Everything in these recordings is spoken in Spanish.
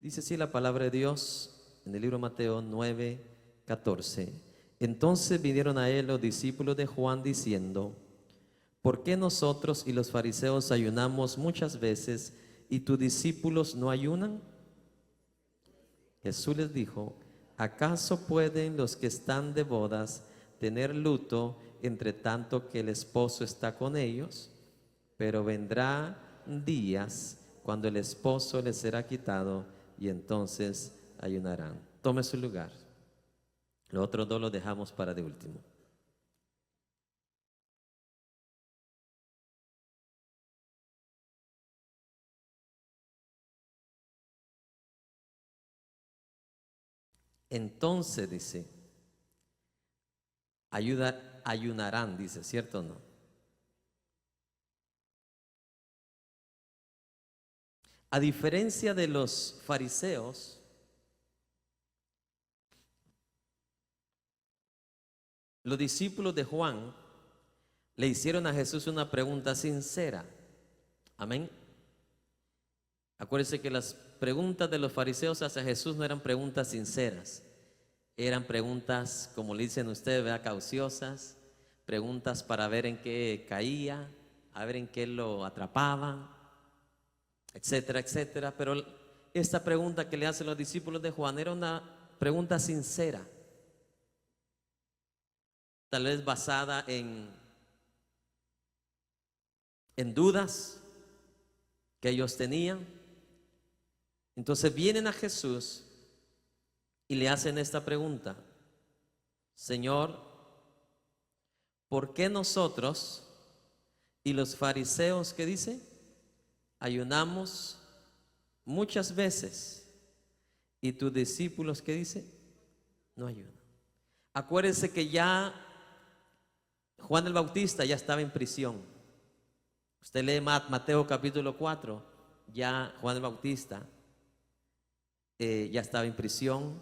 Dice así la palabra de Dios en el libro de Mateo 9:14. Entonces vinieron a él los discípulos de Juan diciendo: ¿por qué nosotros y los fariseos ayunamos muchas veces y tus discípulos no ayunan? Jesús les dijo: ¿acaso pueden los que están de bodas tener luto entre tanto que el esposo está con ellos? Pero vendrá días cuando el esposo les será quitado y entonces ayunarán. Tome su lugar. Los otros dos los dejamos para de último. Entonces dice, ayunarán, dice, ¿cierto o no? A diferencia de los fariseos, los discípulos de Juan le hicieron a Jesús una pregunta sincera. Amén. Acuérdense que las preguntas de los fariseos hacia Jesús no eran preguntas sinceras. Eran preguntas, como le dicen ustedes, ¿verdad?, cauciosas, preguntas para ver en qué caía, a ver en qué lo atrapaban, etcétera, etcétera. Pero esta pregunta que le hacen los discípulos de Juan era una pregunta sincera, tal vez basada en dudas que ellos tenían. Entonces vienen a Jesús y le hacen esta pregunta: Señor, ¿por qué nosotros y los fariseos, qué dice, ayunamos muchas veces y tus discípulos, qué dice, no ayunan? Acuérdense que ya Juan el Bautista ya estaba en prisión. Usted lee Mateo capítulo 4, ya Juan el Bautista ya estaba en prisión.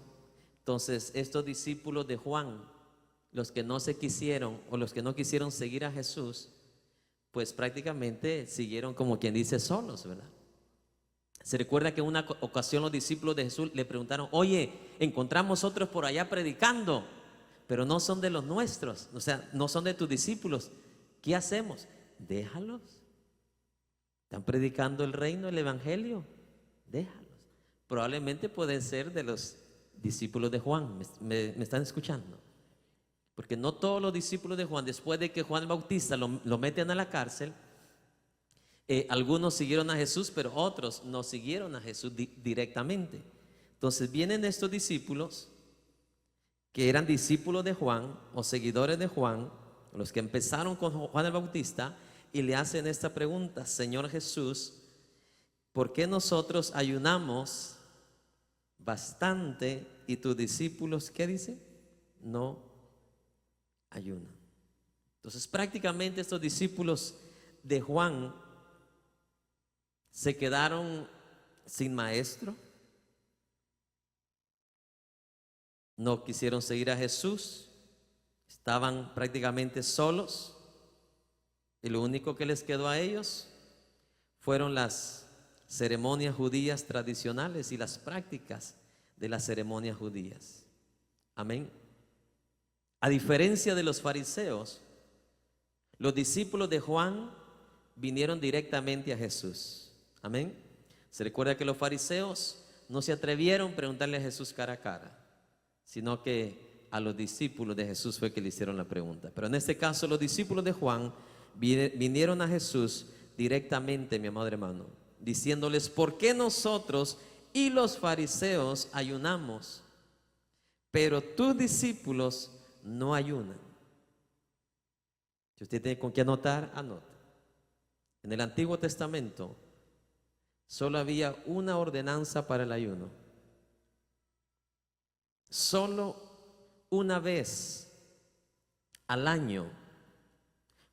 Entonces estos discípulos de Juan, los que no se quisieron o los que no quisieron seguir a Jesús, pues prácticamente siguieron, como quien dice, solos, ¿verdad? Se recuerda que en una ocasión los discípulos de Jesús le preguntaron: oye, encontramos otros por allá predicando, pero no son de los nuestros, o sea, no son de tus discípulos. ¿Qué hacemos? Déjalos. Están predicando el reino, el evangelio. Déjalos. Probablemente pueden ser de los discípulos de Juan. ¿Me están escuchando? Porque no todos los discípulos de Juan, después de que Juan el Bautista lo meten a la cárcel, algunos siguieron a Jesús, pero otros no siguieron a Jesús directamente. Entonces vienen estos discípulos que eran discípulos de Juan o seguidores de Juan, los que empezaron con Juan el Bautista, y le hacen esta pregunta: Señor Jesús, ¿por qué nosotros ayunamos bastante y tus discípulos, qué dice, no ayunan? Entonces prácticamente estos discípulos de Juan se quedaron sin maestro, no quisieron seguir a Jesús, estaban prácticamente solos, y lo único que les quedó a ellos fueron las ceremonias judías tradicionales y las prácticas de las ceremonias judías. Amén. A diferencia de los fariseos, los discípulos de Juan vinieron directamente a Jesús. Amén. Se recuerda que los fariseos no se atrevieron a preguntarle a Jesús cara a cara, sino que a los discípulos de Jesús fue que le hicieron la pregunta. Pero en este caso los discípulos de Juan vinieron a Jesús directamente, mi amado hermano, diciéndoles: ¿por qué nosotros y los fariseos ayunamos, pero tus discípulos no ayunan? Si usted tiene con qué anotar, anota. En el Antiguo Testamento solo había una ordenanza para el ayuno. Solo una vez al año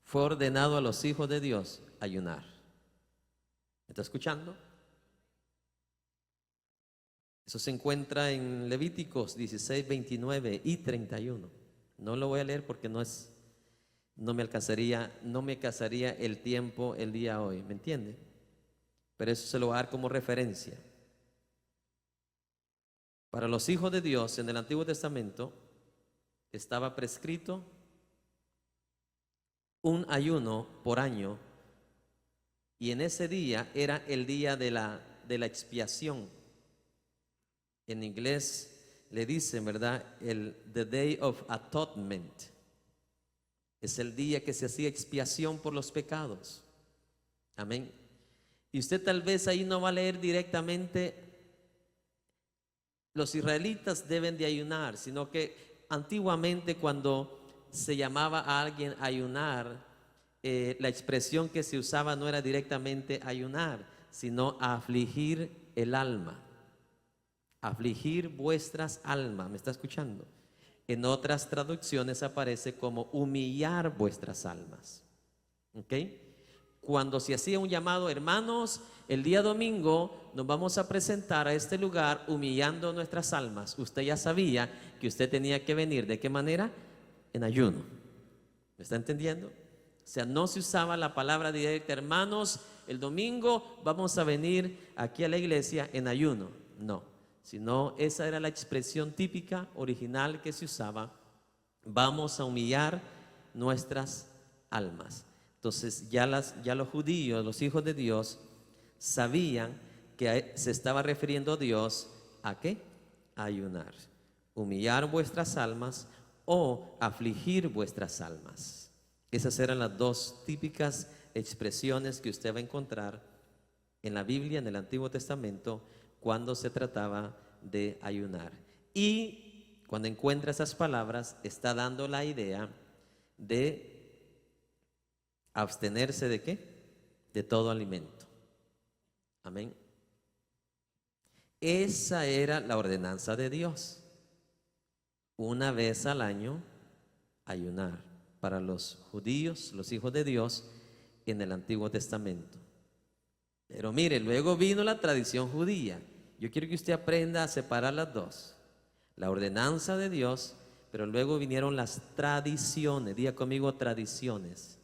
fue ordenado a los hijos de Dios ayunar. ¿Me está escuchando? Eso se encuentra en Levíticos 16, 29 y 31. No lo voy a leer porque no me alcanzaría el tiempo el día hoy, ¿me entiende? Pero eso se lo voy a dar como referencia. Para los hijos de Dios en el Antiguo Testamento estaba prescrito un ayuno por año, y en ese día era el día de la expiación. En inglés le dicen, ¿verdad? The Day of Atonement. Es el día que se hacía expiación por los pecados. Amén. Y usted tal vez ahí no va a leer directamente los israelitas deben de ayunar, sino que antiguamente cuando se llamaba a alguien a ayunar, la expresión que se usaba no era directamente ayunar, sino afligir el alma. Afligir vuestras almas, ¿me está escuchando? En otras traducciones aparece como humillar vuestras almas. ¿Ok? Cuando se hacía un llamado, hermanos, el día domingo nos vamos a presentar a este lugar humillando nuestras almas. Usted ya sabía que usted tenía que venir. ¿De qué manera? En ayuno. ¿Me está entendiendo? O sea, no se usaba la palabra directa, hermanos, el domingo vamos a venir aquí a la iglesia en ayuno. No, sino esa era la expresión típica, original que se usaba. Vamos a humillar nuestras almas. Entonces ya los judíos, los hijos de Dios, sabían que se estaba refiriendo Dios ¿a qué? A ayunar, humillar vuestras almas o afligir vuestras almas. Esas eran las dos típicas expresiones que usted va a encontrar en la Biblia, en el Antiguo Testamento, cuando se trataba de ayunar. Y cuando encuentra esas palabras, está dando la idea de abstenerse ¿de qué? De todo alimento. Amén. Esa era la ordenanza de Dios. Una vez al año ayunar para los judíos, los hijos de Dios en el Antiguo Testamento. Pero mire, luego vino la tradición judía. Yo quiero que usted aprenda a separar las dos. La ordenanza de Dios, pero luego vinieron las tradiciones. Diga conmigo tradiciones.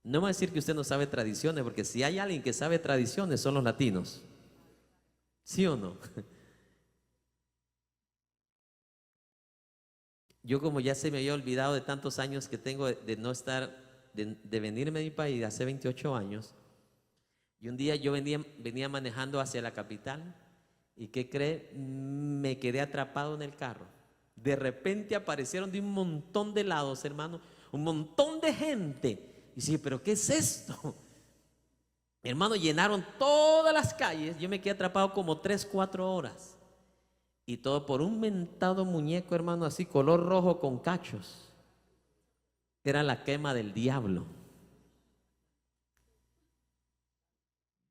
No me va a decir que usted no sabe tradiciones, porque si hay alguien que sabe tradiciones son los latinos. ¿Sí o no? Yo, como ya se me había olvidado de tantos años que tengo de no estar, de venirme de mi país, hace 28 años, y un día yo venía manejando hacia la capital, y ¿qué cree? Me quedé atrapado en el carro. De repente aparecieron de un montón de lados, hermano, un montón de gente. Y dije, ¿pero qué es esto? Hermano, llenaron todas las calles. Yo me quedé atrapado como 3, 4 horas. Y todo por un mentado muñeco, hermano, así, color rojo con cachos. Era la quema del diablo.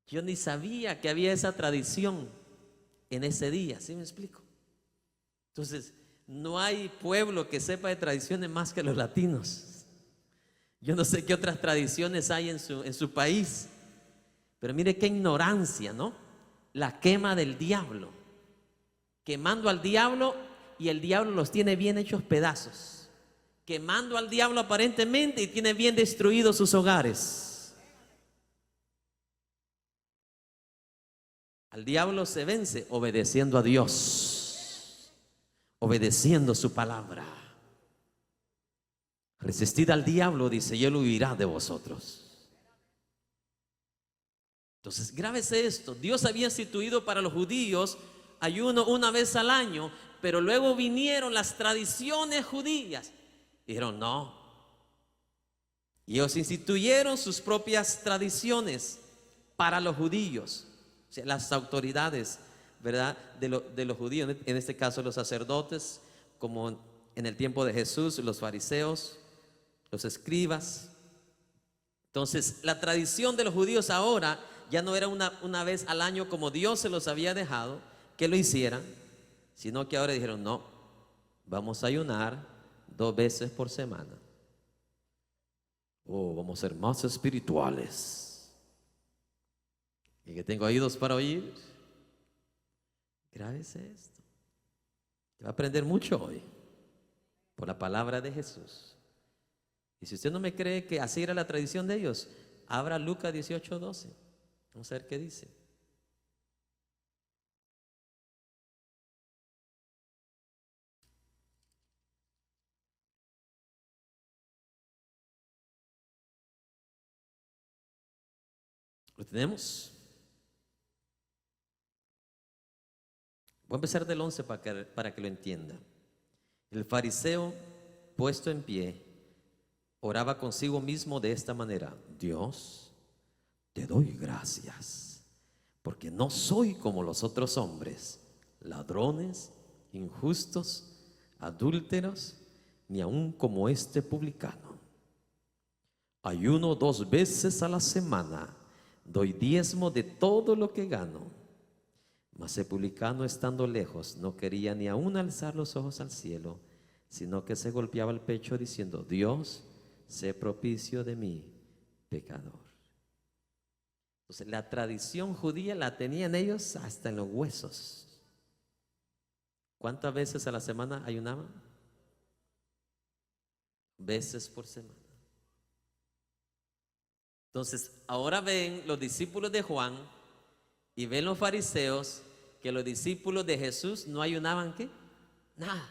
Yo ni sabía que había esa tradición en ese día, ¿sí me explico? Entonces, no hay pueblo que sepa de tradiciones más que los latinos. Yo no sé qué otras tradiciones hay en su país, pero mire qué ignorancia, ¿no? La quema del diablo, quemando al diablo, y el diablo los tiene bien hechos pedazos, quemando al diablo aparentemente y tiene bien destruidos sus hogares. Al diablo se vence obedeciendo a Dios, obedeciendo su palabra. Resistid al diablo, dice, y él huirá de vosotros. Entonces, grábese esto. Dios había instituido para los judíos ayuno una vez al año, pero luego vinieron las tradiciones judías. Dijeron, no. Y ellos instituyeron sus propias tradiciones para los judíos. O sea, las autoridades, ¿verdad? De los judíos, en este caso los sacerdotes, como en el tiempo de Jesús, los fariseos, los escribas. Entonces, la tradición de los judíos ahora ya no era una vez al año como Dios se los había dejado que lo hicieran, sino que ahora dijeron, no, vamos a ayunar 2 veces por semana. Oh, vamos a ser más espirituales. Y que tengo oídos para oír. Grábese esto. Va a aprender mucho hoy por la palabra de Jesús. Y si usted no me cree que así era la tradición de ellos, abra Lucas 18:12. Vamos a ver qué dice. ¿Lo tenemos? Voy a empezar del 11 para que lo entienda. El fariseo, puesto en pie, oraba consigo mismo de esta manera: Dios, te doy gracias, porque no soy como los otros hombres, ladrones, injustos, adúlteros, ni aun como este publicano. Ayuno 2 veces a la semana, doy diezmo de todo lo que gano. Mas el publicano, estando lejos, no quería ni aun alzar los ojos al cielo, sino que se golpeaba el pecho diciendo: Dios, sé propicio de mí, pecador. Entonces la tradición judía la tenían ellos hasta en los huesos. ¿Cuántas veces a la semana ayunaban? Veces por semana. Entonces ahora ven los discípulos de Juan y ven los fariseos que los discípulos de Jesús no ayunaban, ¿qué? Nada.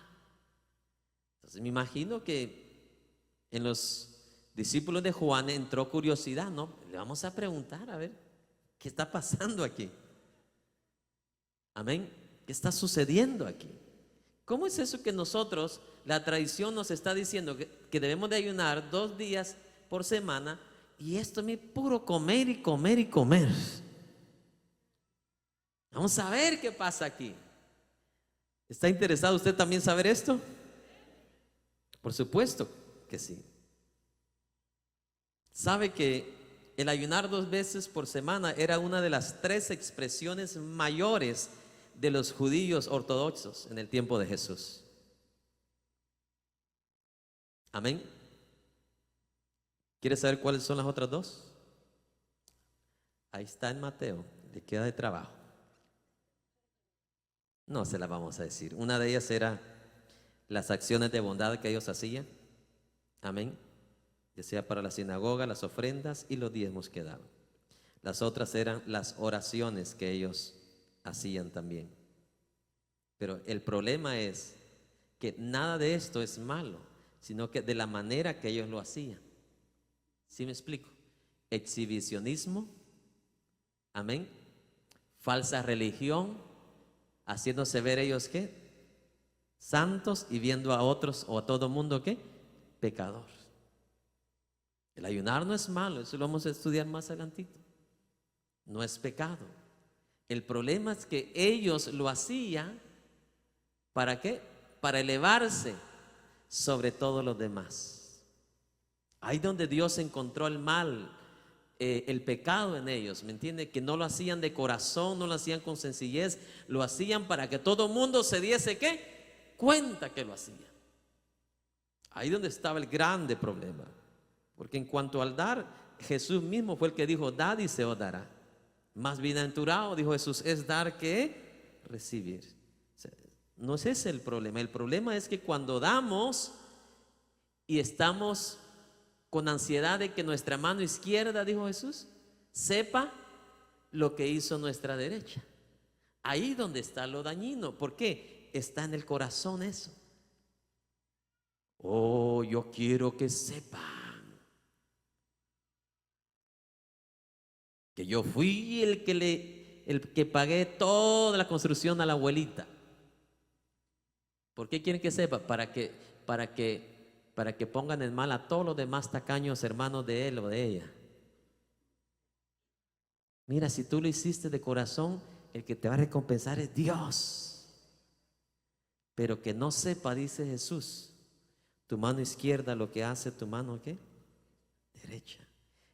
Entonces me imagino que en los discípulos de Juan entró curiosidad, ¿no? Le vamos a preguntar a ver qué está pasando aquí. Amén. ¿Qué está sucediendo aquí? ¿Cómo es eso que nosotros, la tradición nos está diciendo que debemos de ayunar 2 días por semana, y esto es puro comer y comer y comer? Vamos a ver qué pasa aquí. ¿Está interesado usted también saber esto? Por supuesto que sí. ¿Sabe que el ayunar 2 veces por semana era una de las 3 expresiones mayores de los judíos ortodoxos en el tiempo de Jesús? Amén. ¿Quiere saber cuáles son las otras 2? Ahí está en Mateo, le queda de trabajo. No se las vamos a decir. Una de ellas era las acciones de bondad que ellos hacían. Amén. Ya sea para la sinagoga, las ofrendas y los diezmos que daban. Las otras eran las oraciones que ellos hacían también. Pero el problema es que nada de esto es malo, sino que de la manera que ellos lo hacían. ¿Sí me explico? Exhibicionismo, amén, falsa religión, haciéndose ver ellos ¿qué? Santos, y viendo a otros o a todo mundo ¿qué? Pecador. El ayunar no es malo, eso lo vamos a estudiar más adelantito. No es pecado. El problema es que ellos lo hacían ¿para qué? Para elevarse sobre todos los demás. Ahí donde Dios encontró el mal, el pecado en ellos, ¿me entiende? Que no lo hacían de corazón, no lo hacían con sencillez, lo hacían para que todo el mundo se diese ¿qué? Cuenta que lo hacían. Ahí donde estaba el grande problema. Porque en cuanto al dar, Jesús mismo fue el que dijo: dad y se os dará. Más bienaventurado, dijo Jesús, es dar que recibir. O sea, no es ese el problema. El problema es que cuando damos y estamos con ansiedad de que nuestra mano izquierda, dijo Jesús, sepa lo que hizo nuestra derecha. Ahí donde está lo dañino. ¿Por qué? Está en el corazón eso. Oh, yo quiero que sepan que yo fui el que pagué toda la construcción a la abuelita. ¿Por qué quieren que sepa? Para que pongan en mal a todos los demás tacaños hermanos de él o de ella. Mira, si tú lo hiciste de corazón, el que te va a recompensar es Dios. Pero que no sepa, dice Jesús, tu mano izquierda lo que hace tu mano ¿qué? Derecha.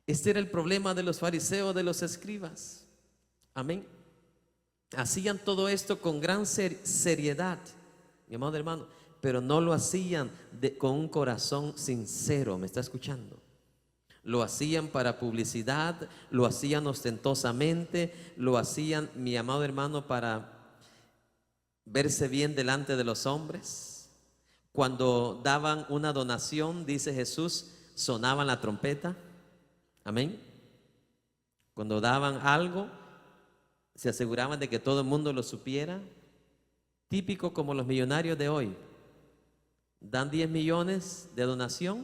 Este era el problema de los fariseos, de los escribas. Amén. Hacían todo esto con gran seriedad, mi amado hermano, pero no lo hacían con un corazón sincero. ¿Me está escuchando? Lo hacían para publicidad, lo hacían ostentosamente, lo hacían, mi amado hermano, para verse bien delante de los hombres. Cuando daban una donación, dice Jesús, sonaban la trompeta. Amén. Cuando daban algo, se aseguraban de que todo el mundo lo supiera. Típico como los millonarios de hoy. Dan 10 millones de donación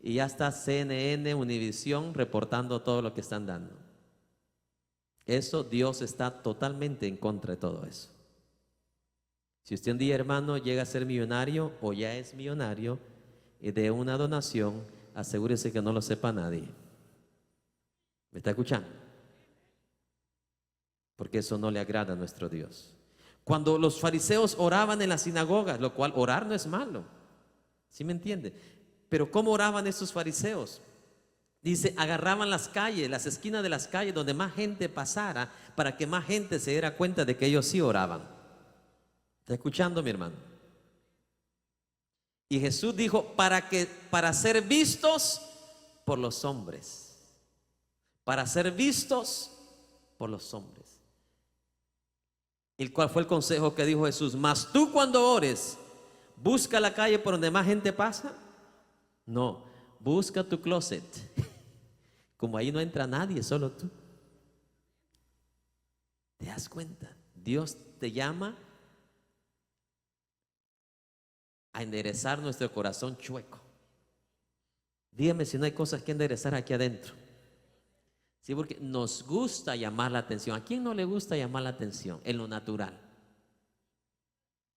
y ya está CNN, Univisión reportando todo lo que están dando. Eso, Dios está totalmente en contra de todo eso. Si usted un día, hermano, llega a ser millonario o ya es millonario y de una donación, asegúrese que no lo sepa nadie. ¿Me está escuchando? Porque eso no le agrada a nuestro Dios. Cuando los fariseos oraban en las sinagogas, lo cual orar no es malo, ¿sí me entiende? Pero ¿cómo oraban estos fariseos? Dice, agarraban las calles, las esquinas de las calles donde más gente pasara, para que más gente se diera cuenta de que ellos sí oraban. ¿Está escuchando, mi hermano? Y Jesús dijo, para ser vistos por los hombres, para ser vistos por los hombres. ¿Y cuál fue el consejo que dijo Jesús? Mas tú, cuando ores, busca la calle por donde más gente pasa. No, busca tu closet. Como ahí no entra nadie, solo tú. ¿Te das cuenta? Dios te llama a enderezar nuestro corazón chueco. Dígame si no hay cosas que enderezar aquí adentro. Sí, porque nos gusta llamar la atención. ¿A quién no le gusta llamar la atención en lo natural?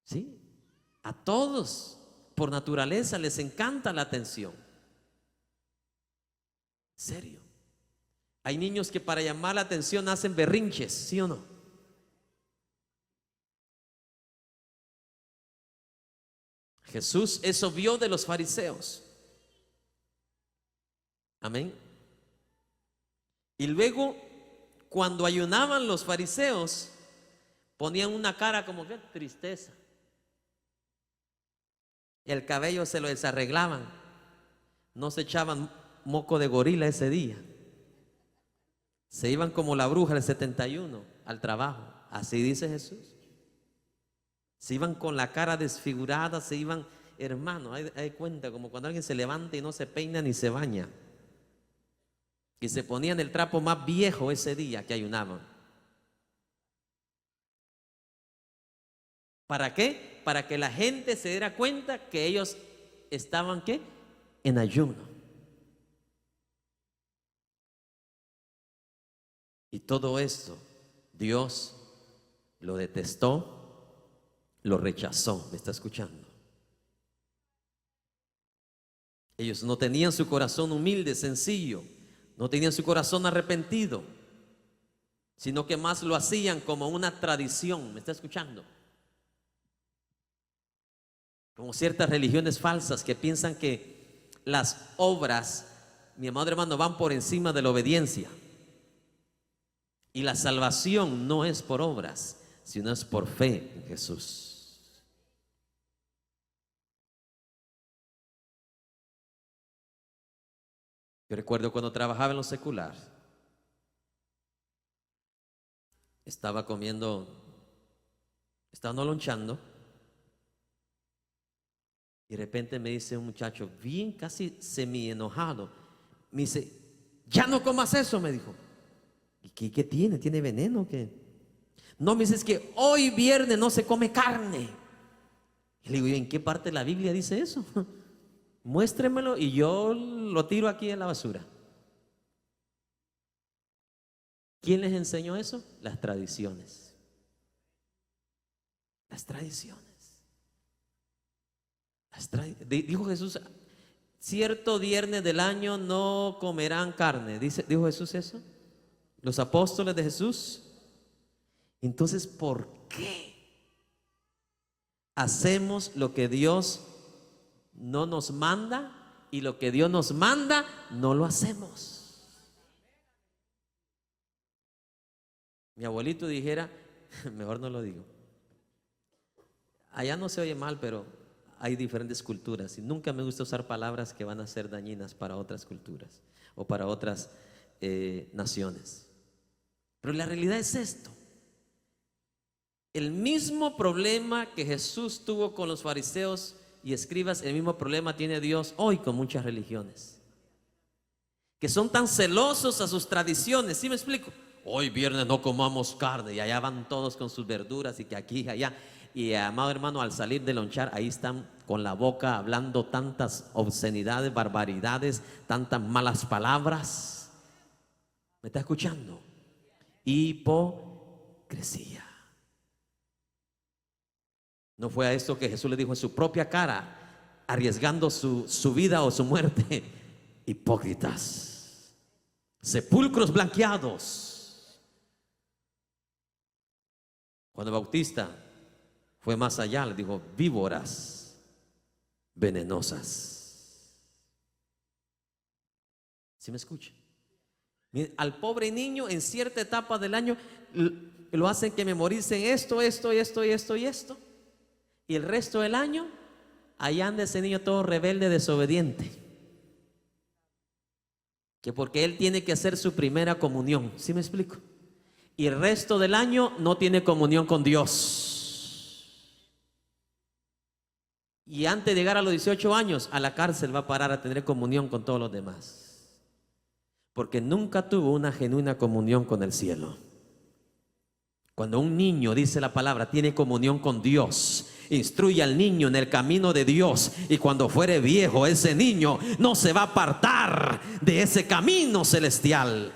Sí, a todos por naturaleza les encanta la atención. ¿En serio? Hay niños que para llamar la atención hacen berrinches, ¿sí o no? Jesús eso vio de los fariseos. Amén. Y luego, cuando ayunaban los fariseos, ponían una cara como que tristeza. El cabello se lo desarreglaban. No se echaban moco de gorila ese día. Se iban como la bruja del 71 al trabajo. Así dice Jesús. Se iban con la cara desfigurada, se iban, hermano, hay cuenta, como cuando alguien se levanta y no se peina ni se baña. Y se ponían el trapo más viejo ese día que ayunaban. ¿Para qué? Para que la gente se diera cuenta que ellos estaban, ¿qué? En ayuno. Y todo esto, Dios lo detestó, lo rechazó. ¿Me está escuchando? Ellos no tenían su corazón humilde, sencillo. No tenían su corazón arrepentido, sino que más lo hacían como una tradición. ¿Me está escuchando? Como ciertas religiones falsas que piensan que las obras, mi amado hermano, van por encima de la obediencia. Y la salvación no es por obras, sino es por fe en Jesús. Yo recuerdo cuando trabajaba en lo secular, estaba lonchando, y de repente me dice un muchacho, bien casi semi enojado, me dice, ya no comas eso, me dijo. ¿Y qué tiene? ¿Tiene veneno o qué? No, me dice, es que hoy viernes no se come carne. Y le digo, ¿y en qué parte de la Biblia dice eso? Muéstremelo y yo lo tiro aquí en la basura. ¿Quién les enseñó eso? Las tradiciones. Las tradiciones. Dijo Jesús, cierto viernes del año no comerán carne. ¿Dijo Jesús eso? Los apóstoles de Jesús. Entonces, ¿por qué hacemos lo que Dios no nos manda y lo que Dios nos manda no lo hacemos? Mi abuelito dijera, mejor no lo digo. Allá no se oye mal, pero hay diferentes culturas y nunca me gusta usar palabras que van a ser dañinas para otras culturas o para otras naciones. Pero la realidad es esto. El mismo problema que Jesús tuvo con los fariseos y escribas, el mismo problema tiene Dios hoy con muchas religiones, que son tan celosos a sus tradiciones. ¿Sí me explico? Hoy viernes no comamos carne, y allá van todos con sus verduras y que aquí y allá. Y amado hermano, al salir de lonchar, ahí están con la boca hablando tantas obscenidades, barbaridades, tantas malas palabras. ¿Me está escuchando? hipocresía. No fue a esto que Jesús le dijo en su propia cara, arriesgando su vida o su muerte: hipócritas, sepulcros blanqueados. Juan el Bautista fue más allá, le dijo: víboras venenosas. ¿Sí me escucha? Al pobre niño en cierta etapa del año lo hacen que memoricen esto, esto, esto, esto y esto. Y el resto del año, ahí anda ese niño todo rebelde, desobediente. Que porque él tiene que hacer su primera comunión. ¿Sí me explico? Y el resto del año no tiene comunión con Dios. Y antes de llegar a los 18 años, a la cárcel va a parar a tener comunión con todos los demás. Porque nunca tuvo una genuina comunión con el cielo. Cuando un niño, dice la palabra, tiene comunión con Dios, instruye al niño en el camino de Dios, y cuando fuere viejo, ese niño no se va a apartar de ese camino celestial.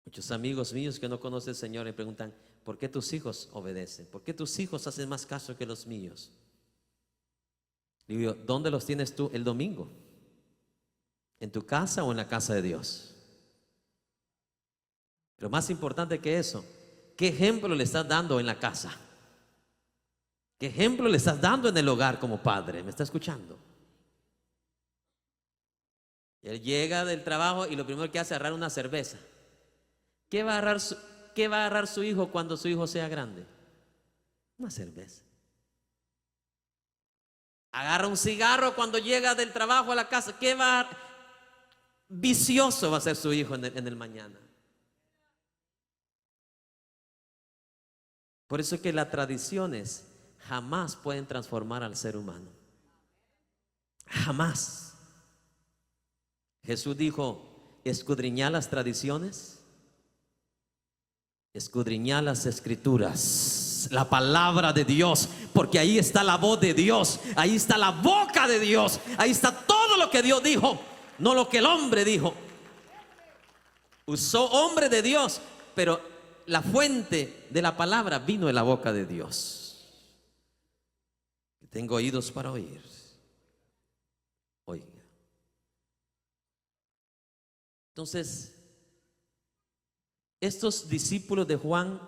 Muchos amigos míos que no conocen al Señor me preguntan: ¿por qué tus hijos obedecen? ¿Por qué tus hijos hacen más caso que los míos? Le digo: ¿dónde los tienes tú el domingo? ¿En tu casa o en la casa de Dios? Pero más importante que eso, ¿qué ejemplo le estás dando en la casa? ¿Qué ejemplo le estás dando en el hogar como padre? ¿Me está escuchando? Él llega del trabajo y lo primero que hace es agarrar una cerveza. ¿Qué va a agarrar su hijo cuando su hijo sea grande? Una cerveza. Agarra un cigarro cuando llega del trabajo a la casa. ¿Qué vicioso va a ser su hijo en el mañana? Por eso es que las tradiciones jamás pueden transformar al ser humano. Jamás. Jesús dijo: escudriñad las tradiciones, escudriñad las escrituras, la palabra de Dios, porque ahí está la voz de Dios, ahí está la boca de Dios, ahí está todo lo que Dios dijo, no lo que el hombre dijo. Usó hombre de Dios, pero la fuente de la palabra vino de la boca de Dios. Tengo oídos para oír. Oiga. Entonces, estos discípulos de Juan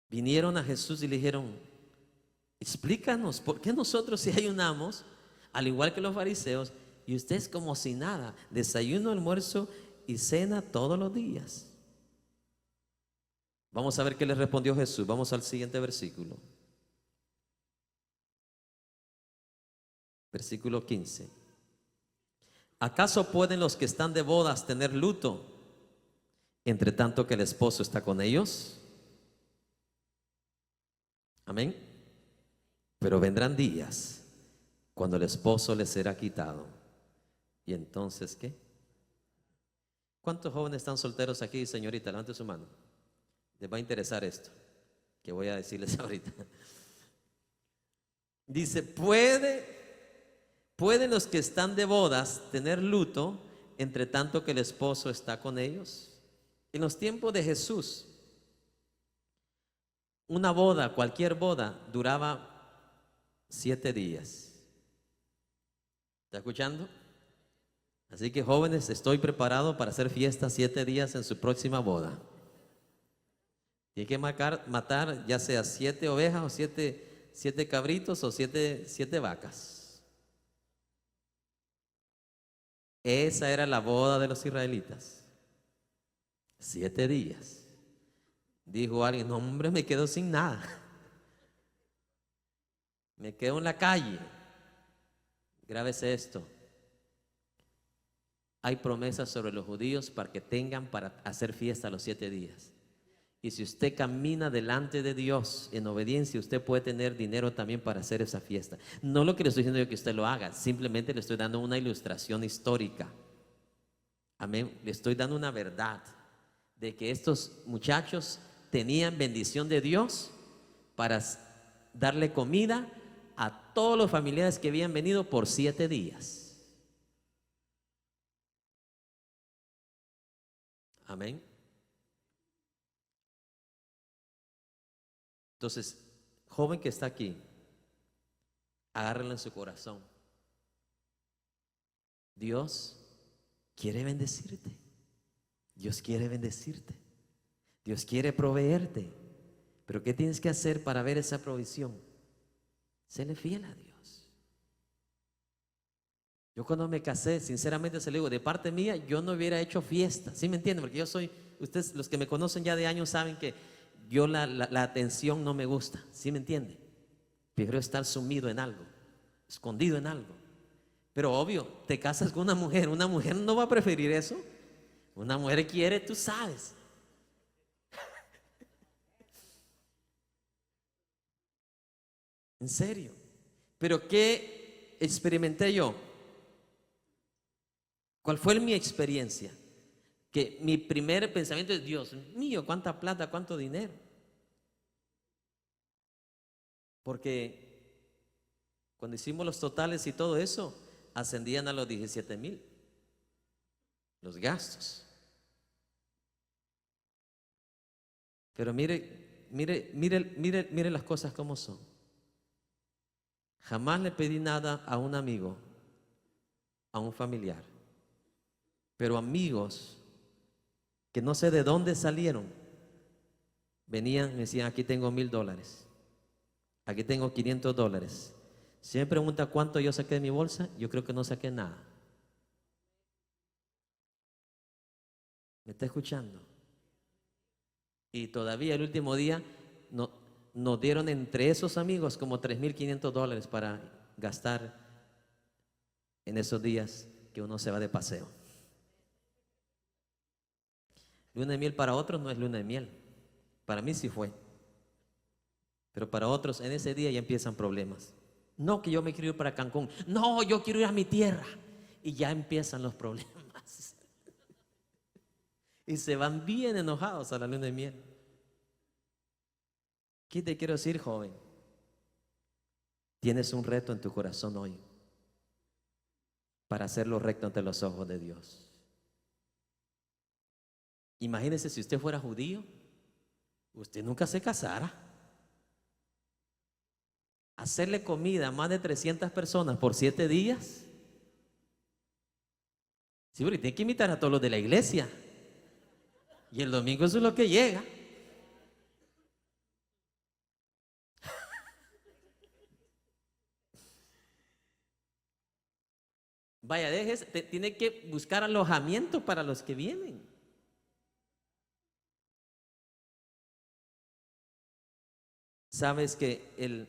vinieron a Jesús y le dijeron: explícanos, ¿por qué nosotros si ayunamos, al igual que los fariseos, y usted es como si nada, desayuno, almuerzo y cena todos los días? Vamos a ver qué les respondió Jesús. Vamos al siguiente versículo. Versículo 15. ¿Acaso pueden los que están de bodas tener luto entre tanto que el esposo está con ellos? Amén. Pero vendrán días cuando el esposo les será quitado. ¿Y entonces qué? ¿Cuántos jóvenes están solteros aquí, señorita? Levante su mano. Les va a interesar esto que voy a decirles ahorita. Dice: ¿pueden los que están de bodas tener luto entre tanto que el esposo está con ellos? En los tiempos de Jesús, una boda, cualquier boda, duraba 7 días. ¿Está escuchando? Así que, jóvenes, estoy preparado para hacer fiesta 7 días en su próxima boda. Tiene que matar ya sea 7 ovejas o 7 cabritos o 7 vacas. Esa era la boda de los israelitas. 7 días. Dijo alguien: no, hombre, me quedo sin nada. Me quedo en la calle. Grábese esto. Hay promesas sobre los judíos para que tengan para hacer fiesta los 7 días. Y si usted camina delante de Dios en obediencia, usted puede tener dinero también para hacer esa fiesta. No lo que le estoy diciendo yo que usted lo haga, simplemente le estoy dando una ilustración histórica. Amén. Le estoy dando una verdad de que estos muchachos tenían bendición de Dios para darle comida a todos los familiares que habían venido por 7 días. Amén. Entonces, joven que está aquí, agárralo en su corazón. Dios quiere bendecirte. Dios quiere bendecirte. Dios quiere proveerte. Pero ¿qué tienes que hacer para ver esa provisión? Séle fiel a Dios. Yo cuando me casé, sinceramente se lo digo, de parte mía, yo no hubiera hecho fiesta. ¿Sí me entienden? Porque yo soy, ustedes los que me conocen ya de años saben que yo la atención no me gusta. ¿Sí me entienden? Prefiero estar sumido en algo, escondido en algo. Pero obvio, te casas con una mujer no va a preferir eso. Una mujer quiere, tú sabes. En serio. Pero ¿qué experimenté yo? ¿Cuál fue mi experiencia? Que mi primer pensamiento es: Dios mío, cuánta plata, cuánto dinero. Porque cuando hicimos los totales y todo eso, ascendían a los 17,000 los gastos. Pero mire las cosas como son. Jamás le pedí nada a un amigo, a un familiar. Pero amigos que no sé de dónde salieron, venían y me decían: aquí tengo $1,000, aquí tengo $500. Si me pregunta cuánto yo saqué de mi bolsa, yo creo que no saqué nada. ¿Me está escuchando? Y todavía el último día nos dieron entre esos amigos como $3,500 para gastar en esos días que uno se va de paseo. Luna de miel para otros no es luna de miel. Para mí sí fue. Pero para otros en ese día ya empiezan problemas. No, que yo me quiero ir para Cancún. No, yo quiero ir a mi tierra. Y ya empiezan los problemas. Y se van bien enojados a la luna de miel. ¿Qué te quiero decir, joven? Tienes un reto en tu corazón hoy para hacerlo recto ante los ojos de Dios. Imagínese si usted fuera judío, usted nunca se casara. Hacerle comida a más de 300 personas por 7 días. Sí, porque tiene que invitar a todos los de la iglesia. Y el domingo eso es lo que llega. Vaya, tiene que buscar alojamiento para los que vienen. Sabes que el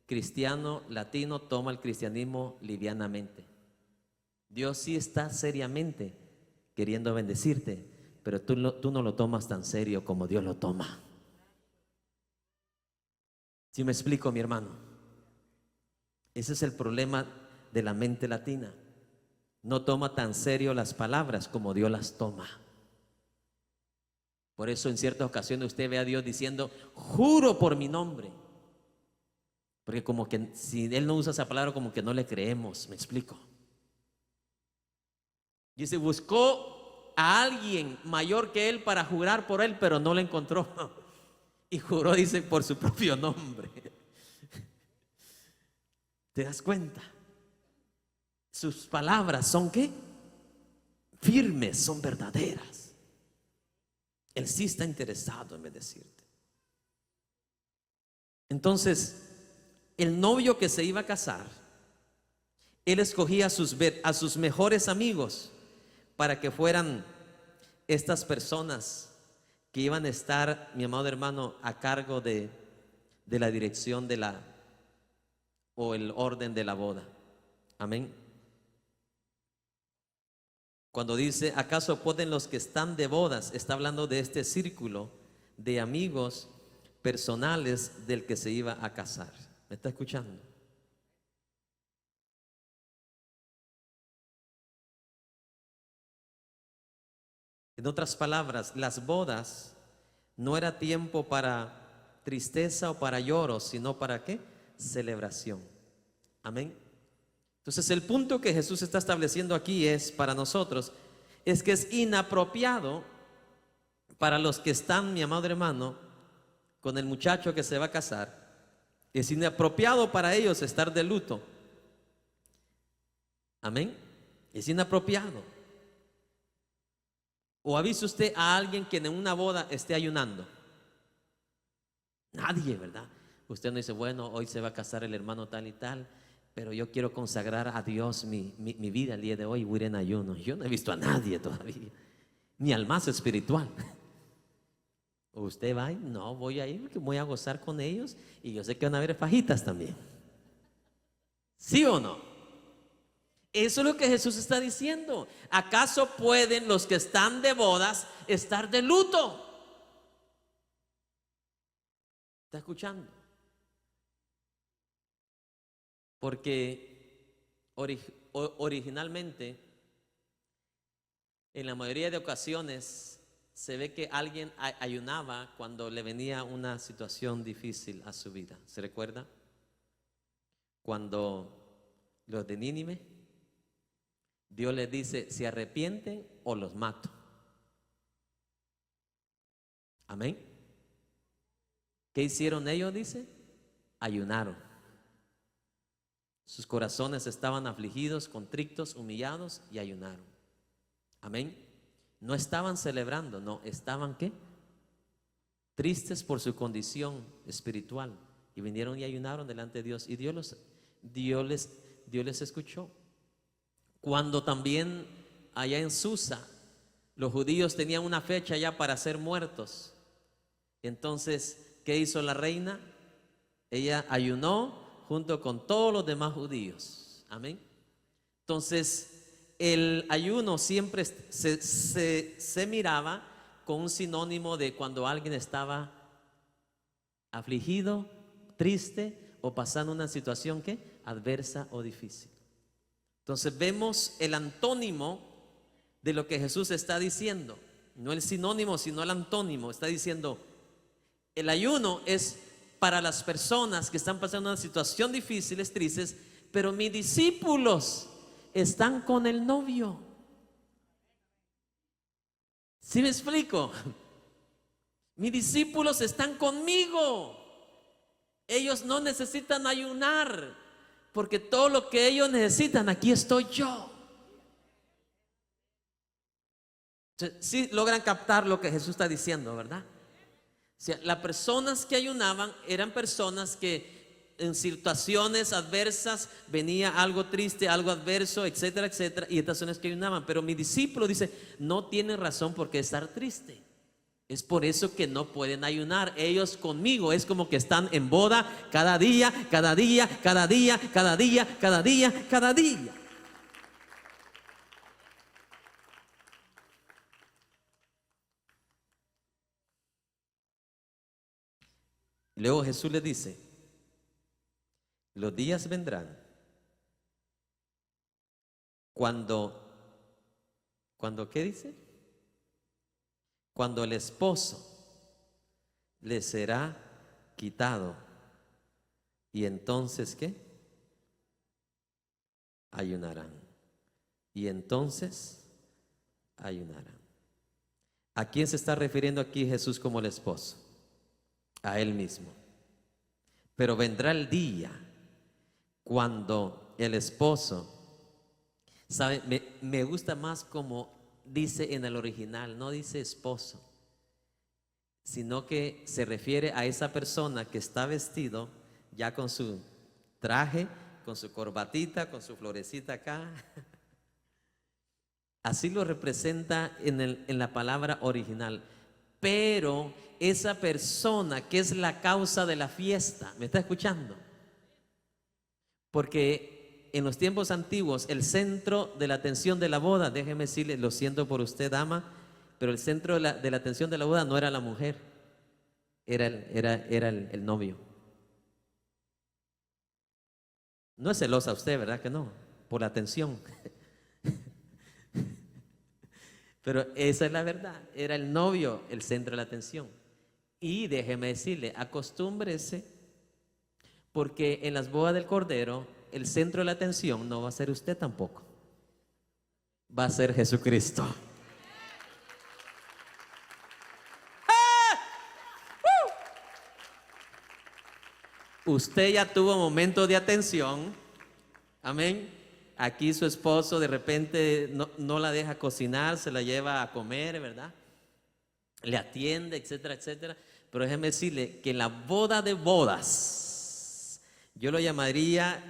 cristiano latino toma el cristianismo livianamente. Dios sí está seriamente queriendo bendecirte, pero tú no lo tomas tan serio como Dios lo toma. ¿Sí me explico, mi hermano? Ese es el problema de la mente latina. No toma tan serio las palabras como Dios las toma. Por eso en ciertas ocasiones usted ve a Dios diciendo: juro por mi nombre. Porque como que si Él no usa esa palabra, como que no le creemos. ¿Me explico? Dice: buscó a alguien mayor que Él para jurar por Él, pero no lo encontró. Y juró, dice, por su propio nombre. ¿Te das cuenta? Sus palabras son ¿qué? Firmes, son verdaderas. Él sí está interesado en bendecirte. Entonces, el novio que se iba a casar, él escogía a sus mejores amigos para que fueran estas personas que iban a estar, mi amado hermano, a cargo de la dirección o el orden de la boda. Amén. Cuando dice: ¿acaso pueden los que están de bodas? Está hablando de este círculo de amigos personales del que se iba a casar. ¿Me está escuchando? En otras palabras, las bodas no era tiempo para tristeza o para lloro, sino para ¿qué? Celebración. Amén. Entonces el punto que Jesús está estableciendo aquí es para nosotros, es que es inapropiado para los que están, mi amado hermano, con el muchacho que se va a casar. Es inapropiado para ellos estar de luto. Amén. Es inapropiado. ¿O ha visto usted a alguien que en una boda esté ayunando? Nadie, ¿verdad? Usted no dice, bueno, hoy se va a casar el hermano tal y tal, pero yo quiero consagrar a Dios mi vida el día de hoy, voy a ir en ayuno. Yo no he visto a nadie todavía, ni al más espiritual. ¿Usted va? No, voy a ir porque voy a gozar con ellos y yo sé que van a haber fajitas también. ¿Sí o no? Eso es lo que Jesús está diciendo. ¿Acaso pueden los que están de bodas estar de luto? ¿Está escuchando? Porque originalmente, en la mayoría de ocasiones, se ve que alguien ayunaba cuando le venía una situación difícil a su vida. ¿Se recuerda? Cuando los de Nínive, Dios les dice, se arrepienten o los mato. Amén. ¿Qué hicieron ellos? Dice, ayunaron. Sus corazones estaban afligidos, contrictos, humillados y ayunaron. Amén. No estaban celebrando, no, estaban ¿qué? Tristes por su condición espiritual. Y vinieron y ayunaron delante de Dios. Y Dios les escuchó. Cuando también allá en Susa, los judíos tenían una fecha ya para ser muertos. Entonces, ¿qué hizo la reina? Ella ayunó junto con todos los demás judíos. Amén. Entonces, el ayuno siempre se miraba con un sinónimo de cuando alguien estaba afligido, triste o pasando una situación ¿qué? Adversa o difícil. Entonces vemos el antónimo de lo que Jesús está diciendo. No el sinónimo, sino el antónimo. Está diciendo, el ayuno es para las personas que están pasando una situación difícil, tristes, pero mis discípulos están con el novio. ¿Sí me explico? Mis discípulos están conmigo. Ellos no necesitan ayunar, porque todo lo que ellos necesitan, aquí estoy yo. Sí logran captar lo que Jesús está diciendo, ¿verdad? O sea, las personas que ayunaban eran personas que en situaciones adversas venía algo triste, algo adverso, etcétera, etcétera, y estas son las que ayunaban. Pero mi discípulo dice, no tienen razón por qué estar triste. Es por eso que no pueden ayunar. Ellos conmigo es como que están en boda cada día, cada día, cada día, cada día, cada día, cada día. Luego Jesús le dice, los días vendrán cuando ¿qué dice? Cuando el esposo le será quitado. Y entonces ¿qué? Ayunarán. Y entonces ayunarán. ¿A quién se está refiriendo aquí Jesús como el esposo? A él mismo. Pero vendrá el día cuando el esposo, ¿sabe? Me gusta más como dice en el original, no dice esposo, sino que se refiere a esa persona que está vestido ya con su traje, con su corbatita, con su florecita acá. Así lo representa en la palabra original. Pero esa persona que es la causa de la fiesta, ¿me está escuchando? Porque en los tiempos antiguos el centro de la atención de la boda, déjeme decirle, lo siento por usted, dama, pero el centro de la atención de la boda no era la mujer, era el novio. No es celosa usted, ¿verdad que no? Por la atención. Pero esa es la verdad, era el novio el centro de la atención. Y déjeme decirle, acostúmbrese, porque en las bodas del Cordero el centro de la atención no va a ser usted tampoco, va a ser Jesucristo. Usted ya tuvo momentos de atención, amén. Aquí su esposo de repente no la deja cocinar, se la lleva a comer, ¿verdad? Le atiende, etcétera, etcétera. Pero déjeme decirle que en la boda de bodas, yo lo llamaría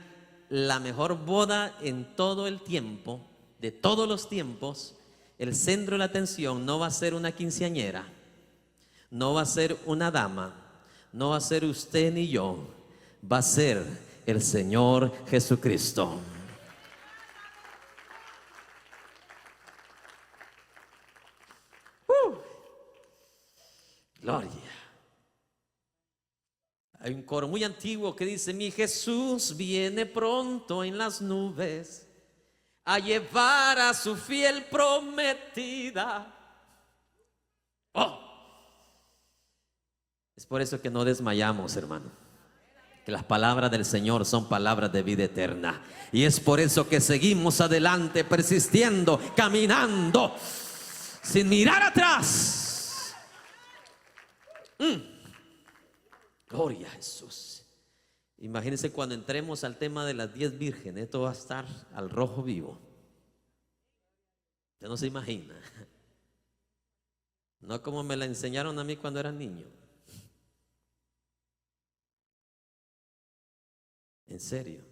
la mejor boda en todo el tiempo, de todos los tiempos. El centro de la atención no va a ser una quinceañera, no va a ser una dama, no va a ser usted ni yo, va a ser el Señor Jesucristo. Gloria. Hay un coro muy antiguo que dice: mi Jesús viene pronto en las nubes a llevar a su fiel prometida. Oh, es por eso que no desmayamos, hermano, que las palabras del Señor son palabras de vida eterna. Y es por eso que seguimos adelante, persistiendo, caminando, sin mirar atrás. Gloria a Jesús. Imagínense cuando entremos al tema de las 10 vírgenes, esto va a estar al rojo vivo. Usted no se imagina. No como me la enseñaron a mí cuando era niño. En serio.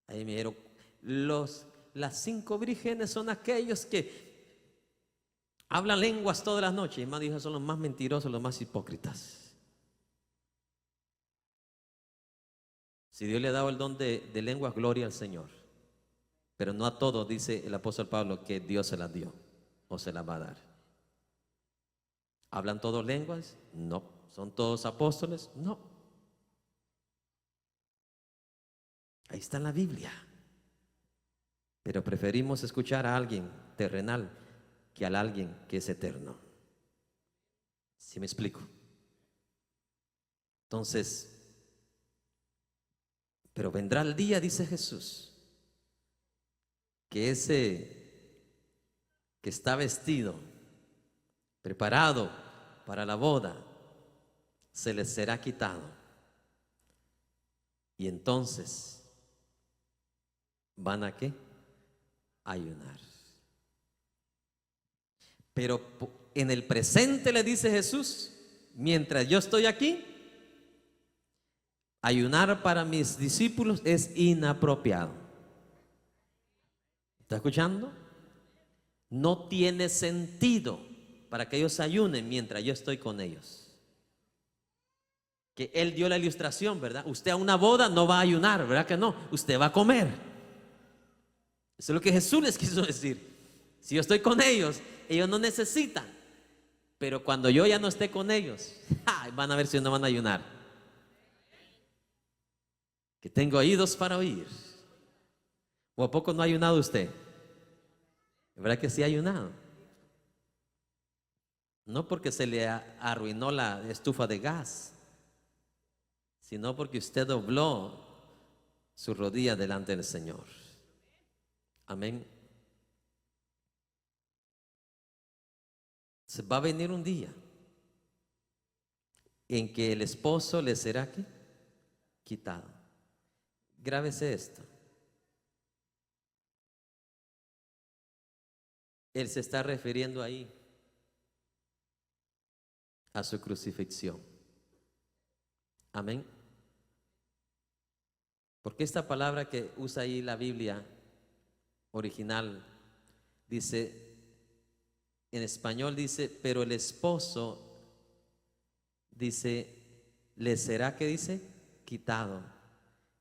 Ahí me dijeron, las 5 vírgenes son aquellos que hablan lenguas todas las noches. Y más dijo, son los más mentirosos, los más hipócritas. Si Dios le ha dado el don de lenguas, gloria al Señor. Pero no a todos, dice el apóstol Pablo, que Dios se las dio o se las va a dar. ¿Hablan todos lenguas? No. ¿Son todos apóstoles? No. Ahí está en la Biblia. Pero preferimos escuchar a alguien terrenal que a alguien que es eterno. ¿Sí me explico? Entonces, pero vendrá el día, dice Jesús, que ese que está vestido, preparado para la boda, se les será quitado. Y entonces, ¿van a qué? A ayunar. Pero en el presente le dice Jesús, mientras yo estoy aquí, ayunar para mis discípulos es inapropiado. ¿Está escuchando? No tiene sentido para que ellos ayunen mientras yo estoy con ellos. Que Él dio la ilustración, ¿verdad? Usted a una boda no va a ayunar, ¿verdad que no? Usted va a comer. Eso es lo que Jesús les quiso decir. Si yo estoy con ellos, ellos no necesitan. Pero cuando yo ya no esté con ellos, van a ver si no van a ayunar. Que tengo oídos para oír. ¿O a poco no ha ayunado usted? ¿Verdad que sí ha ayunado? No porque se le arruinó la estufa de gas, sino porque usted dobló su rodilla delante del Señor. Amén. Se va a venir un día en que el esposo le será ¿qué? Quitado. Grábese esto. Él se está refiriendo ahí a su crucifixión. Amén. Porque esta palabra que usa ahí la Biblia original dice, en español dice, pero el esposo dice, le será que dice, quitado.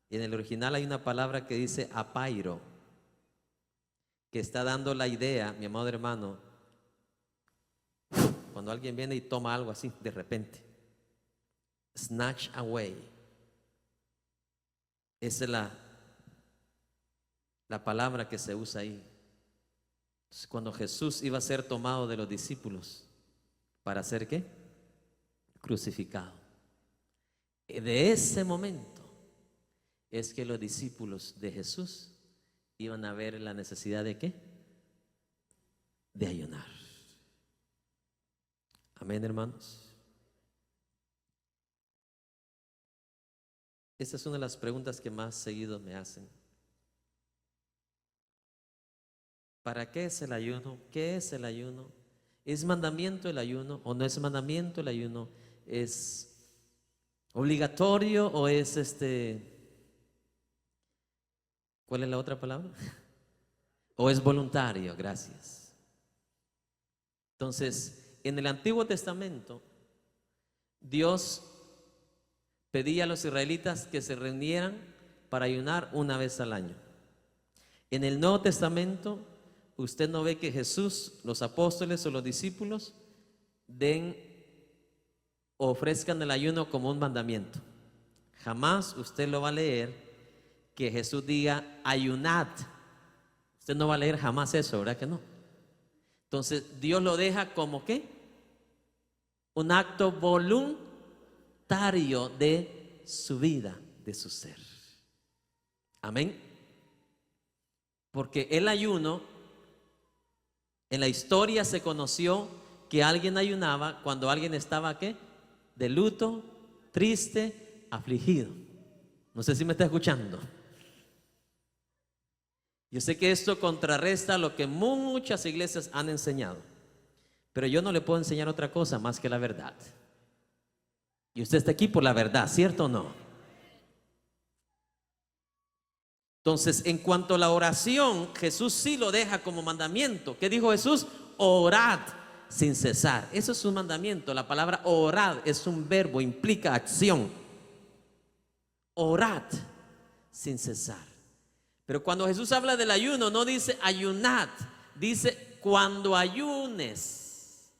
Y en el original hay una palabra que dice apairo, que está dando la idea, mi amado hermano, cuando alguien viene y toma algo así de repente, snatch away. Esa es la palabra que se usa ahí. Entonces, cuando Jesús iba a ser tomado de los discípulos, ¿para hacer qué? crucificado. De ese momento es que los discípulos de Jesús iban a ver la necesidad de ¿qué? De ayunar. Amén, hermanos. Esta es una de las preguntas que más seguido me hacen. ¿Para qué es el ayuno? ¿Qué es el ayuno? ¿Es mandamiento el ayuno o no es mandamiento el ayuno? ¿Es obligatorio o es ¿cuál es la otra palabra? ¿O es voluntario? Gracias. Entonces, en el Antiguo Testamento, Dios pedía a los israelitas que se reunieran para ayunar una vez al año. En el Nuevo Testamento, usted no ve que Jesús, los apóstoles o los discípulos ofrezcan el ayuno como un mandamiento. Jamás usted lo va a leer que Jesús diga ayunad. Usted no va a leer jamás eso, ¿verdad que no? Entonces Dios lo deja como ¿qué? Un acto voluntario de su vida, de su ser. Amén. Porque el ayuno, en la historia se conoció que alguien ayunaba cuando alguien estaba ¿qué? De luto, triste, afligido. No sé si me está escuchando. Yo sé que esto contrarresta lo que muchas iglesias han enseñado, pero yo no le puedo enseñar otra cosa más que la verdad. Y usted está aquí por la verdad, ¿cierto o no? Entonces, en cuanto a la oración, Jesús sí lo deja como mandamiento. ¿Qué dijo Jesús? Orad sin cesar. Eso es un mandamiento. La palabra orad es un verbo, implica acción. Orad sin cesar. Pero cuando Jesús habla del ayuno, no dice ayunad, dice cuando ayunes.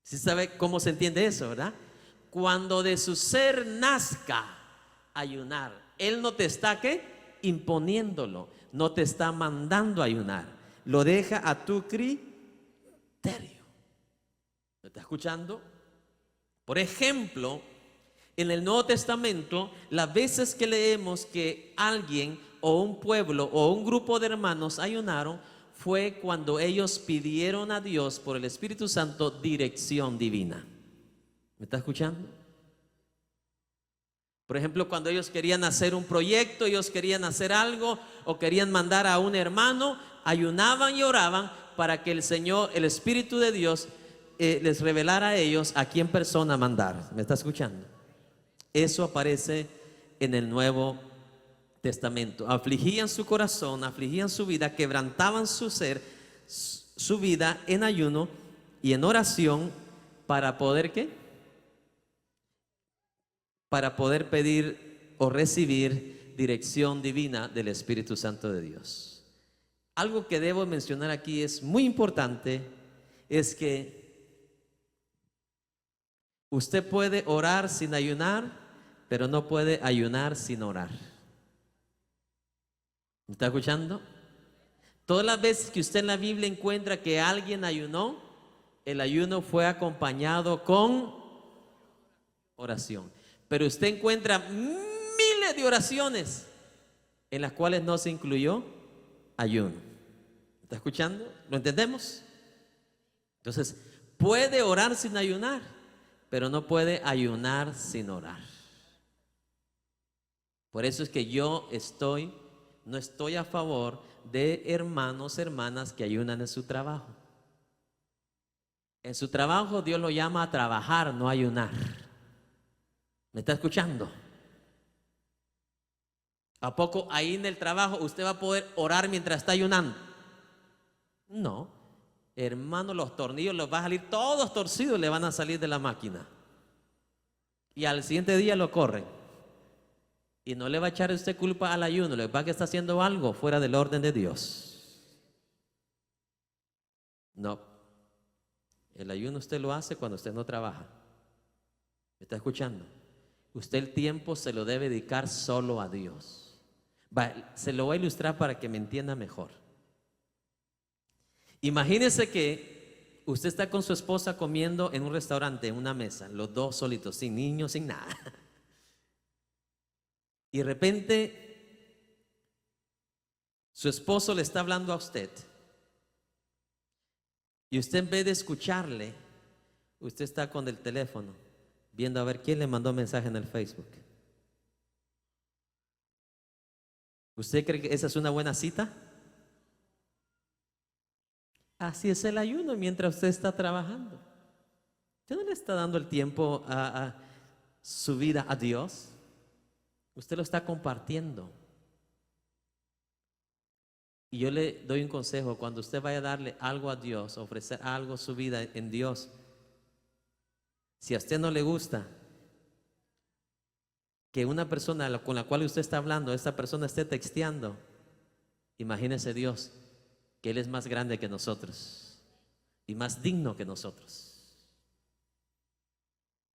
¿Sí sabe cómo se entiende eso, verdad? Cuando de su ser nazca ayunar. Él no te está ¿qué? Imponiéndolo, no te está mandando a ayunar. Lo deja a tu criterio. ¿Me está escuchando? Por ejemplo, en el Nuevo Testamento, las veces que leemos que alguien o un pueblo o un grupo de hermanos ayunaron, fue cuando ellos pidieron a Dios por el Espíritu Santo dirección divina. ¿Me está escuchando? Por ejemplo, cuando ellos querían hacer un proyecto, ellos querían hacer algo o querían mandar a un hermano, ayunaban y oraban para que el Señor, el Espíritu de Dios, les revelara a ellos a quién persona mandar. ¿Me está escuchando? Eso aparece en el Nuevo Testamento. Afligían su corazón, afligían su vida, quebrantaban su ser, su vida en ayuno y en oración para poder ¿qué? Para poder pedir o recibir dirección divina del Espíritu Santo de Dios. Algo que debo mencionar aquí es muy importante, es que usted puede orar sin ayunar, pero no puede ayunar sin orar. ¿Me está escuchando? Todas las veces que usted en la Biblia encuentra que alguien ayunó, el ayuno fue acompañado con oración. Pero usted encuentra miles de oraciones en las cuales no se incluyó ayuno. ¿Me está escuchando? ¿Lo entendemos? Entonces, puede orar sin ayunar, pero no puede ayunar sin orar. Por eso es que yo no estoy a favor de hermanos, hermanas que ayunan en su trabajo. En su trabajo Dios lo llama a trabajar, no a ayunar. ¿Me está escuchando? ¿A poco ahí en el trabajo usted va a poder orar mientras está ayunando? No, hermano, los tornillos los va a salir todos torcidos, le van a salir de la máquina. Y al siguiente día lo corren. Y no le va a echar usted culpa al ayuno, le va a que está haciendo algo fuera del orden de Dios. No, el ayuno usted lo hace cuando usted no trabaja. ¿Me está escuchando? Usted el tiempo se lo debe dedicar solo a Dios. Se lo voy a ilustrar para que me entienda mejor. Imagínese que usted está con su esposa comiendo en un restaurante, en una mesa, los dos solitos, sin niños, sin nada. Y de repente su esposo le está hablando a usted. Y usted, en vez de escucharle, usted está con el teléfono viendo a ver quién le mandó mensaje en el Facebook. ¿Usted cree que esa es una buena cita? Así es el ayuno mientras usted está trabajando. Usted no le está dando el tiempo a su vida a Dios. Usted lo está compartiendo. Y yo le doy un consejo: cuando usted vaya a darle algo a Dios, ofrecer algo a su vida en Dios, si a usted no le gusta que una persona con la cual usted está hablando, esta persona esté texteando, imagínese Dios, que Él es más grande que nosotros y más digno que nosotros.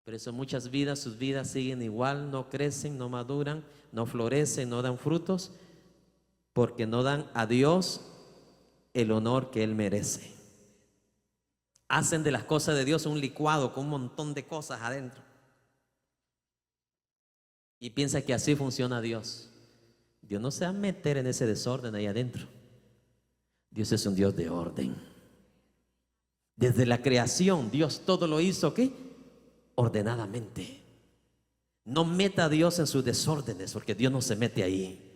Por eso muchas vidas, sus vidas siguen igual, no crecen, no maduran, no florecen, no dan frutos, porque no dan a Dios el honor que Él merece. Hacen de las cosas de Dios un licuado con un montón de cosas adentro. Y piensa que así funciona Dios. Dios no se va a meter en ese desorden ahí adentro. Dios es un Dios de orden. Desde la creación, Dios todo lo hizo, ¿qué? Ordenadamente. No meta a Dios en sus desórdenes, porque Dios no se mete ahí.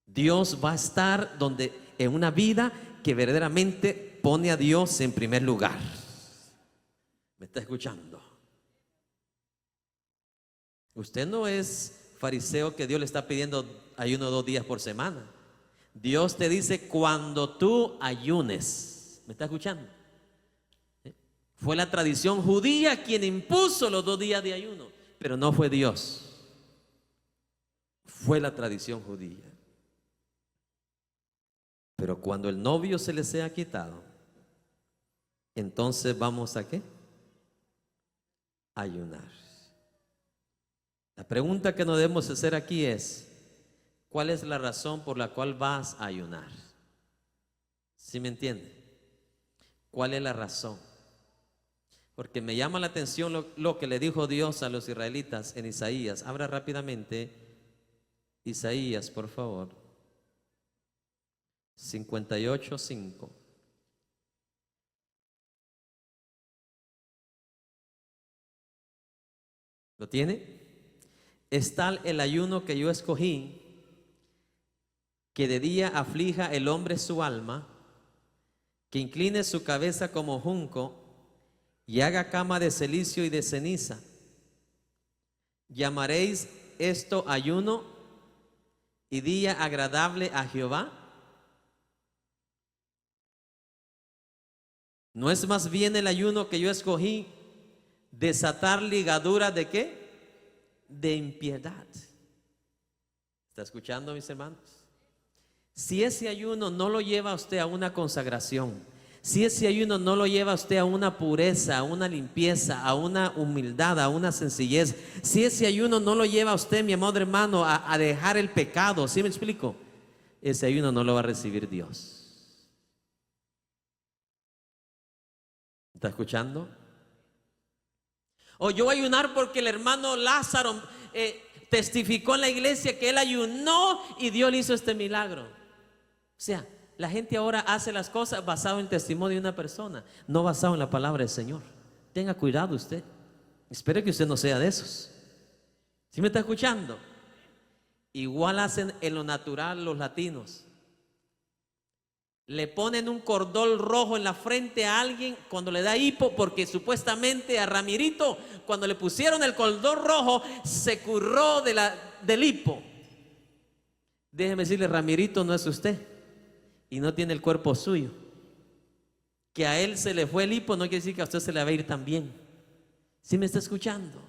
Dios va a estar en una vida que verdaderamente pone a Dios en primer lugar. ¿Me está escuchando? Usted no es fariseo que Dios le está pidiendo ayuno 2 días por semana. Dios te dice cuando tú ayunes. ¿Me está escuchando? Fue la tradición judía quien impuso los 2 días de ayuno, pero no fue Dios. Fue la tradición judía. Pero cuando el novio se le sea quitado, entonces vamos a ¿qué? Ayunar. La pregunta que nos debemos hacer aquí es: ¿cuál es la razón por la cual vas a ayunar? ¿Sí me entiende? ¿Cuál es la razón? Porque me llama la atención lo que le dijo Dios a los israelitas en Isaías. Abra rápidamente Isaías, por favor. 58:5. ¿Lo tiene? Es tal el ayuno que yo escogí, que de día aflija el hombre su alma, que incline su cabeza como junco y haga cama de cilicio y de ceniza. ¿Llamaréis esto ayuno y día agradable a Jehová? ¿No es más bien el ayuno que yo escogí desatar ligaduras de qué? De impiedad. ¿Está escuchando, mis hermanos? Si ese ayuno no lo lleva a usted a una consagración, si ese ayuno no lo lleva a usted a una pureza, a una limpieza, a una humildad, a una sencillez, si ese ayuno no lo lleva a usted, mi amado hermano, a dejar el pecado, ¿sí me explico? Ese ayuno no lo va a recibir Dios. ¿Está escuchando? O yo voy a ayunar porque el hermano Lázaro testificó en la iglesia que él ayunó y Dios le hizo este milagro. O sea, la gente ahora hace las cosas basado en el testimonio de una persona, no basado en la palabra del Señor. Tenga cuidado usted. Espero que usted no sea de esos. ¿Sí me está escuchando? Igual hacen en lo natural los latinos. Le ponen un cordón rojo en la frente a alguien cuando le da hipo, porque supuestamente a Ramirito, cuando le pusieron el cordón rojo, se curó del hipo. Déjeme decirle, Ramirito no es usted y no tiene el cuerpo suyo. Que a él se le fue el hipo no quiere decir que a usted se le va a ir también. ¿Sí me está escuchando?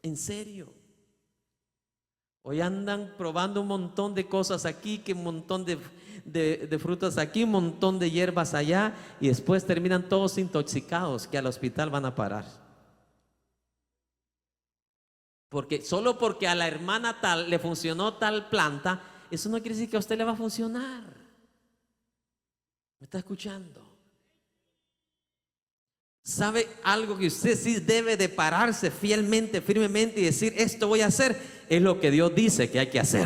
En serio. Hoy andan probando un montón de cosas aquí, que un montón de frutas aquí, un montón de hierbas allá, y después terminan todos intoxicados, que al hospital van a parar. Porque solo porque a la hermana tal le funcionó tal planta, eso no quiere decir que a usted le va a funcionar. ¿Me está escuchando? ¿Sabe algo que usted sí debe de pararse fielmente, firmemente y decir, esto voy a hacer? Es lo que Dios dice que hay que hacer.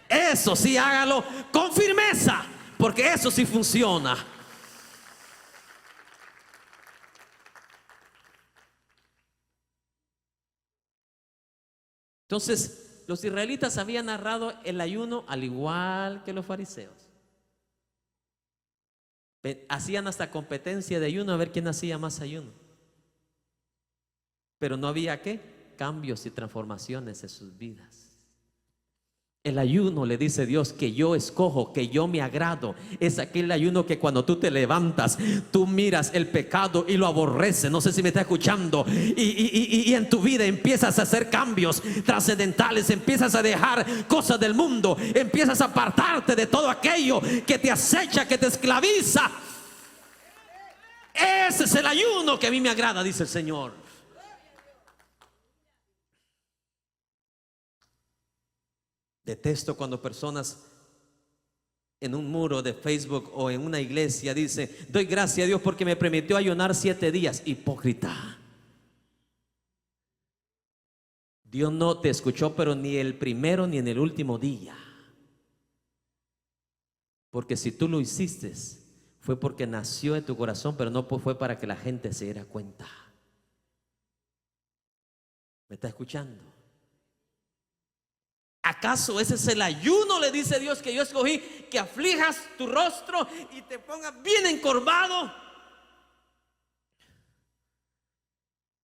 Eso sí, hágalo con firmeza, porque eso sí funciona. Entonces, los israelitas habían narrado el ayuno al igual que los fariseos. Hacían hasta competencia de ayuno a ver quién hacía más ayuno. Pero no había ¿qué? Cambios y transformaciones en sus vidas. El ayuno, le dice Dios, que yo escojo, que yo me agrado, es aquel ayuno que cuando tú te levantas, tú miras el pecado y lo aborreces. No sé si me está escuchando. Y en tu vida empiezas a hacer cambios trascendentales, empiezas a dejar cosas del mundo, empiezas a apartarte de todo aquello que te acecha, que te esclaviza. Ese es el ayuno que a mí me agrada, dice el Señor. Detesto cuando personas en un muro de Facebook o en una iglesia dicen, doy gracias a Dios porque me permitió ayunar 7 días. Hipócrita. Dios no te escuchó, pero ni el primero ni en el último día. Porque si tú lo hiciste, fue porque nació en tu corazón, pero no fue para que la gente se diera cuenta. ¿Me está escuchando? ¿Acaso ese es el ayuno, le dice Dios, que yo escogí? Que aflijas tu rostro y te pongas bien encorvado.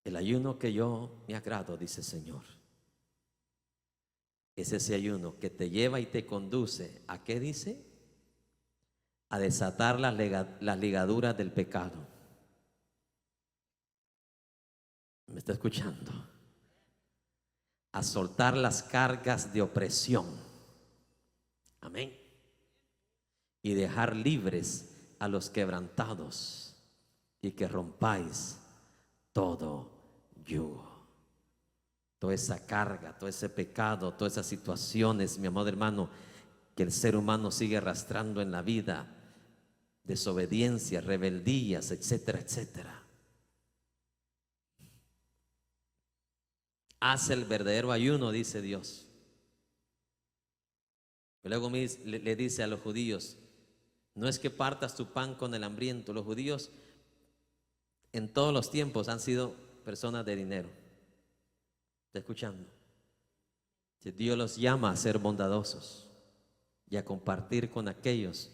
El ayuno que yo me agrado, dice el Señor, es ese ayuno que te lleva y te conduce ¿a qué dice? A desatar las ligaduras del pecado. ¿Me está escuchando? A soltar las cargas de opresión. Amén. Y dejar libres a los quebrantados y que rompáis todo yugo. Toda esa carga, todo ese pecado, todas esas situaciones, mi amado hermano, que el ser humano sigue arrastrando en la vida, desobediencias, rebeldías, etcétera, etcétera. Haz el verdadero ayuno, dice Dios. Y luego le dice a los judíos, no es que partas tu pan con el hambriento. Los judíos en todos los tiempos han sido personas de dinero. ¿Está escuchando? Dios los llama a ser bondadosos y a compartir con aquellos,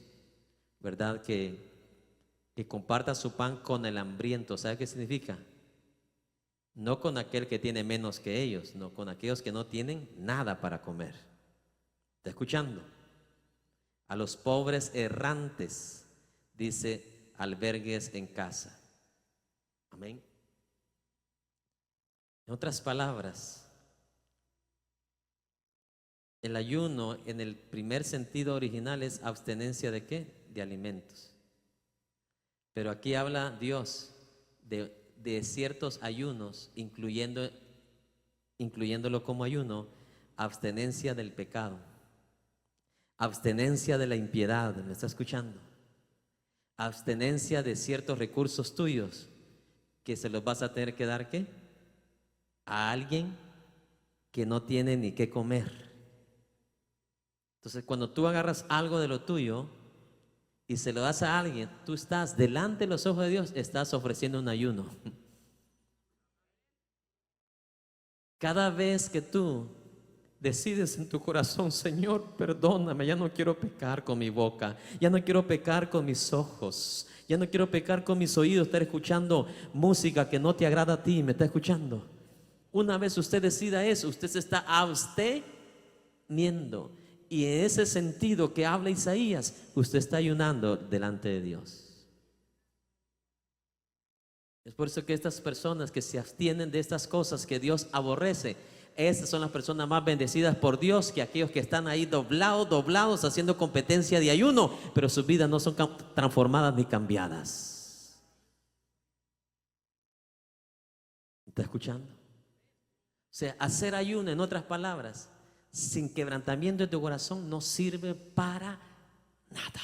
¿verdad? Que compartan su pan con el hambriento. ¿Sabe qué significa? No con aquel que tiene menos que ellos, no, con aquellos que no tienen nada para comer. ¿Está escuchando? A los pobres errantes, dice, albergues en casa. Amén. En otras palabras, el ayuno en el primer sentido original es abstenencia ¿de qué? De alimentos. Pero aquí habla Dios de ciertos ayunos, incluyéndolo como ayuno, abstenencia del pecado, abstenencia de la impiedad. ¿Me está escuchando? Abstenencia de ciertos recursos tuyos que se los vas a tener que dar ¿qué? A alguien que no tiene ni qué comer. Entonces, cuando tú agarras algo de lo tuyo y se lo das a alguien, tú estás delante de los ojos de Dios, estás ofreciendo un ayuno. Cada vez que tú decides en tu corazón, Señor, perdóname, ya no quiero pecar con mi boca, ya no quiero pecar con mis ojos, ya no quiero pecar con mis oídos, estar escuchando música que no te agrada a ti. ¿Me está escuchando? Una vez usted decida eso, usted se está absteniendo. Y en ese sentido que habla Isaías, usted está ayunando delante de Dios. Es por eso que estas personas que se abstienen de estas cosas que Dios aborrece, esas son las personas más bendecidas por Dios que aquellos que están ahí doblados, haciendo competencia de ayuno, pero sus vidas no son transformadas ni cambiadas. ¿Está escuchando? O sea, hacer ayuno, en otras palabras, sin quebrantamiento de tu corazón, no sirve para nada.